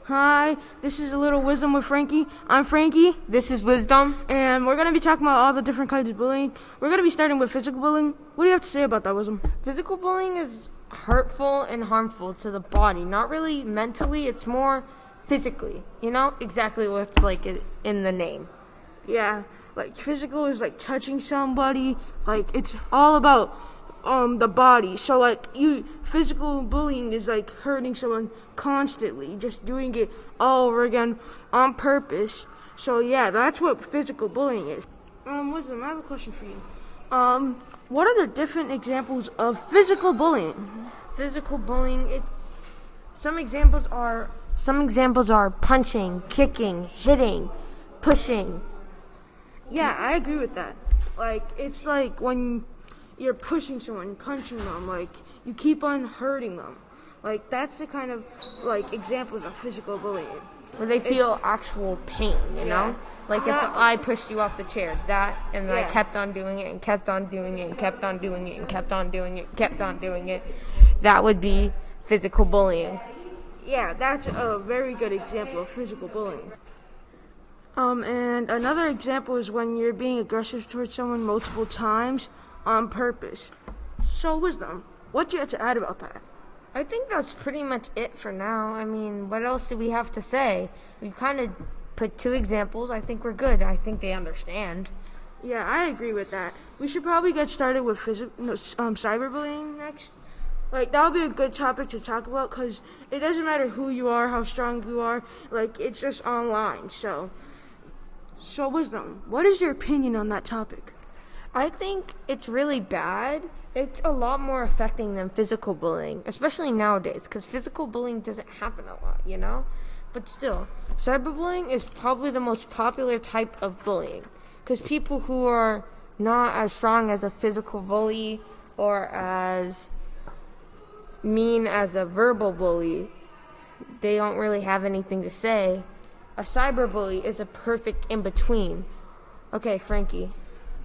Hi, this is A Little Wisdom with Frankie. I'm Frankie. This is Wisdom. And we're going to be talking about all the different kinds of bullying. We're going to be starting with physical bullying. What do you have to say about that, Wisdom? Physical bullying is hurtful and harmful to the body. Not really mentally, it's more physically. You know, exactly what's like in the name. Yeah, like physical is like touching somebody. Like it's all about the body. So like physical bullying is like hurting someone constantly, just doing it all over again on purpose. So yeah, that's what physical bullying is. Wisdom, I have a question for you. What are the different examples of physical bullying? Physical bullying, some examples are punching, kicking, hitting, pushing. Yeah, I agree with that. Like it's like when you're pushing someone, punching them, like you keep on hurting them. Like that's the kind of like examples of physical bullying. Where they feel actual pain, you know? Like if I pushed you off the chair, I kept on doing it and kept on doing it and kept on doing it and kept on doing it and kept on doing it, that would be physical bullying. Yeah, that's a very good example of physical bullying. And another example is when you're being aggressive towards someone multiple times on purpose. So, Wisdom, what do you have to add about that? I think that's pretty much it for now. I mean, what else do we have to say? We've kind of put two examples. I think we're good. I think they understand. Yeah, I agree with that. We should probably get started with cyberbullying next. Like, that would be a good topic to talk about because it doesn't matter who you are, how strong you are. Like, it's just online. So, Wisdom, what is your opinion on that topic? I think it's really bad. It's a lot more affecting than physical bullying, especially nowadays, because physical bullying doesn't happen a lot, you know? But still, cyberbullying is probably the most popular type of bullying, because people who are not as strong as a physical bully or as mean as a verbal bully, they don't really have anything to say. A cyberbully is a perfect in-between. Okay, Frankie.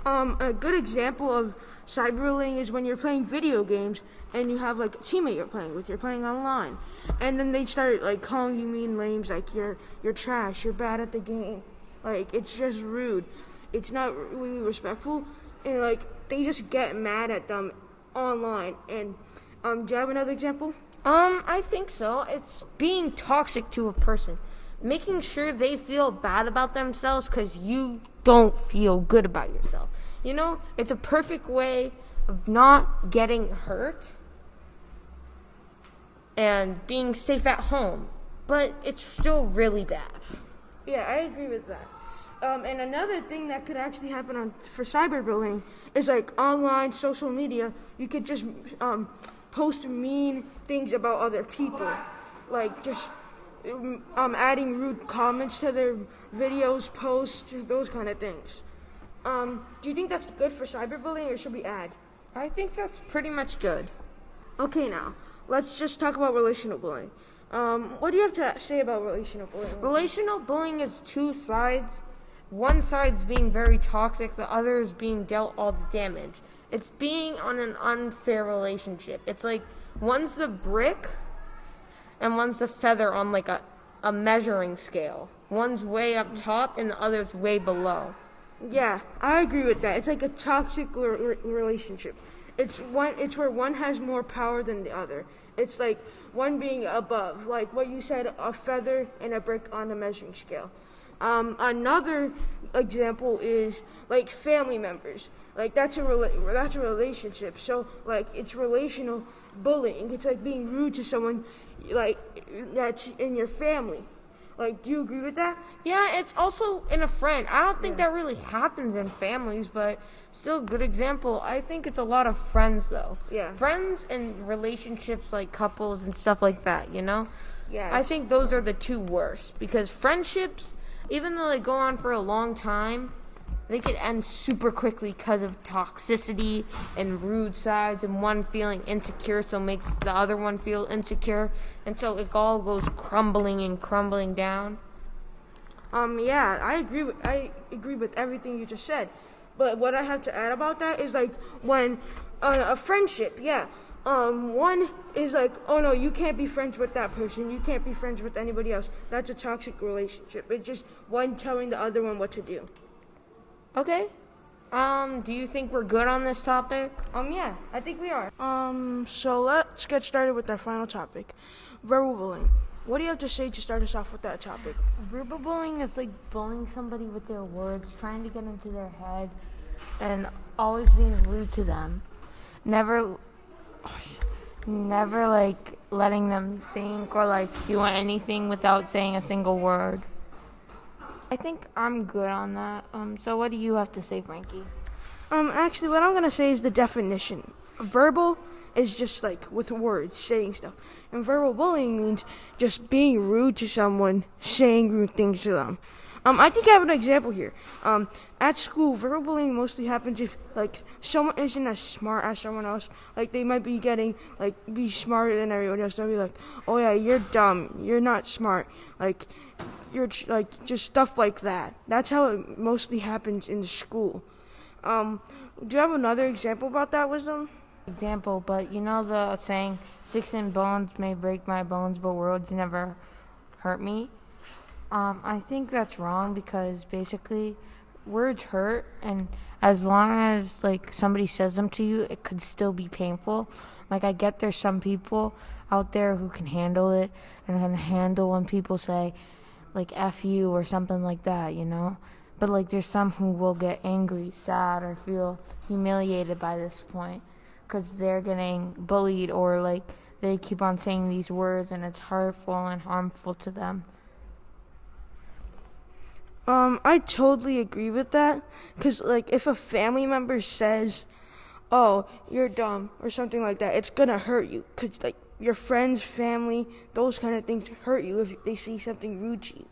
A good example of cyberbullying is when you're playing video games and you have like a teammate you're playing online, and then they start like calling you mean names like you're trash, you're bad at the game, like it's just rude, it's not really respectful, and like they just get mad at them online. And do you have another example? I think so. It's being toxic to a person, making sure they feel bad about themselves because you don't feel good about yourself. You know, it's a perfect way of not getting hurt and being safe at home, but it's still really bad. Yeah, I agree with that. And another thing that could actually happen for cyberbullying is like online social media. You could just post mean things about other people, like just adding rude comments to their videos, posts, those kind of things. Do you think that's good for cyberbullying, or should we add? I think that's pretty much good. Okay, now, let's just talk about relational bullying. What do you have to say about relational bullying? Relational bullying is two sides. One side's being very toxic, the other is being dealt all the damage. It's being on an unfair relationship. It's like one's the brick and one's the feather on like a measuring scale. One's way up top and the other's way below. Yeah, I agree with that. It's like a toxic relationship. It's where one has more power than the other. It's like one being above, like what you said, a feather and a brick on a measuring scale. Another example is like family members. Like that's a relationship. So like it's relational bullying. It's like being rude to someone like that's in your family. Like, do you agree with that? Yeah, it's also in a friend. I don't think that really happens in families, but still a good example. I think it's a lot of friends, though. Yeah. Friends and relationships like couples and stuff like that, you know? Yeah. I think those are the two worst, because friendships, even though they go on for a long time, they could end super quickly because of toxicity and rude sides and one feeling insecure, so makes the other one feel insecure, and so it all goes crumbling down. Yeah, I agree with everything you just said, but what I have to add about that is like when a friendship, One is like, oh no, you can't be friends with that person. You can't be friends with anybody else. That's a toxic relationship. It's just one telling the other one what to do. Okay. Do you think we're good on this topic? Yeah, I think we are. So let's get started with our final topic, verbal bullying. What do you have to say to start us off with that topic? Verbal bullying is like bullying somebody with their words, trying to get into their head, and always being rude to them. Never like letting them think or like do anything without saying a single word. I think I'm good on that. So what do you have to say, Frankie? Actually, what I'm gonna say is the definition. Verbal is just like with words, saying stuff. And verbal bullying means just being rude to someone, saying rude things to them. I think I have an example here. At school, verbal bullying mostly happens if, like, someone isn't as smart as someone else. Like, they might be be smarter than everybody else. They'll be like, oh yeah, you're dumb. You're not smart. Like, you're, just stuff like that. That's how it mostly happens in school. Do you have another example about that, Wisdom? Example, but you know the saying, sticks and bones may break my bones, but words never hurt me? I think that's wrong because basically words hurt, and as long as like somebody says them to you, it could still be painful. Like I get there's some people out there who can handle it and can handle when people say like F you or something like that, you know? But like there's some who will get angry, sad, or feel humiliated by this point because they're getting bullied or like they keep on saying these words and it's hurtful and harmful to them. I totally agree with that, because, like, if a family member says, oh, you're dumb, or something like that, it's gonna hurt you, because, like, your friends, family, those kind of things hurt you if they see something rude to you.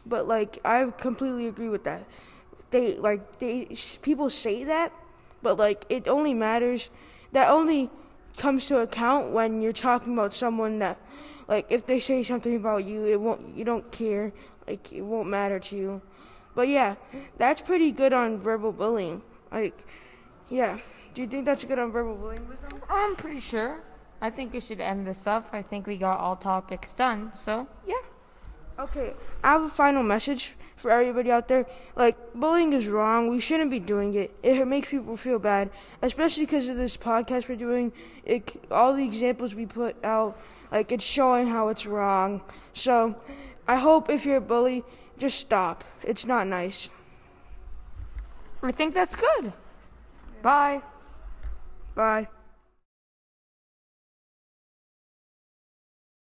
But I completely agree with that. People say that, but, like, it only matters, that only comes to account when you're talking about someone that, like, if they say something about you, you don't care. Like, it won't matter to you. But yeah, that's pretty good on verbal bullying. Like, yeah. Do you think that's good on verbal bullying? I'm pretty sure. I think we should end this up. I think we got all topics done. So, yeah. Okay, I have a final message for everybody out there. Like, bullying is wrong. We shouldn't be doing it. It makes people feel bad, especially because of this podcast we're doing. All the examples we put out, like, it's showing how it's wrong. So, I hope if you're a bully, just stop. It's not nice. I think that's good. Bye. Bye.